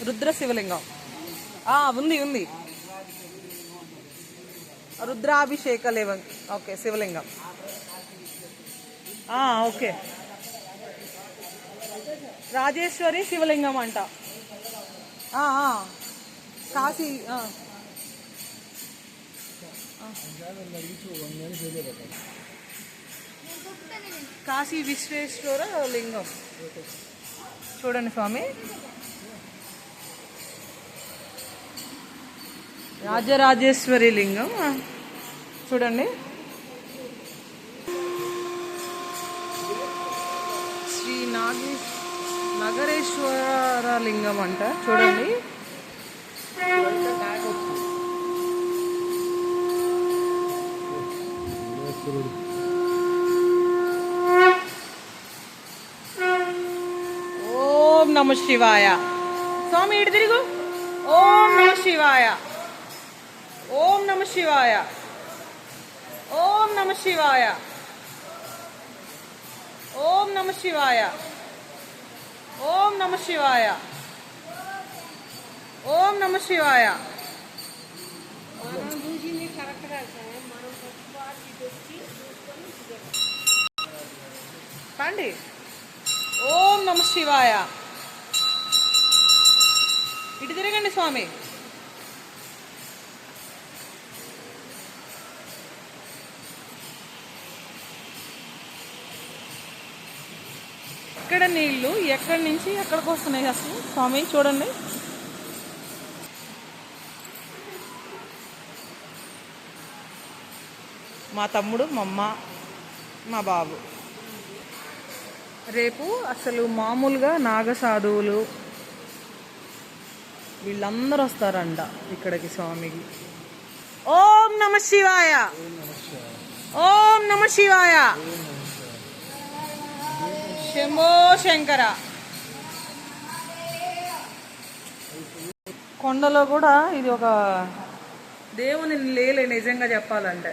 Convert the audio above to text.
రుద్ర శివలింగం ఉంది ఉంది. రుద్రాభిషేక లింగం. ఓకే, శివలింగం. ఓకే, రాజేశ్వరి శివలింగం అంట. కాశీ కాశీ విశ్వేశ్వర లింగం. చూడండి స్వామి, రాజరాజేశ్వరి లింగం చూడండి. శ్రీ నగరేశ్వర లింగం అంట. చూడండి, ఓం నమ శివాయ. స్వామి ఇటు తిరుగు. ఓం నమ శివాయ. ఓం నమ శివాయ. ఓం నమ శివాయ. ఓం నమ శివాయ. ఓం నమ శివాయ. ఓం నమ శివాయ. పండి. ఓం నమ శివాయ. ఇటు తిరగండి స్వామి. ఇక్కడ నీళ్లు ఎక్కడి నుంచి ఎక్కడికి వస్తున్నాయి అసలు స్వామి చూడండి. మా తమ్ముడు, మా అమ్మ, మా బాబు. రేపు అసలు మామూలుగా నాగ సాధువులు వీళ్ళందరూ వస్తారంట ఇక్కడికి స్వామికి. ఓం నమ శివాయ. ఓం నమ శివాయ. శంభో శంకర. కొండలో కూడా ఇది ఒక దేవుని లేలే నిజంగా చెప్పాలంటే.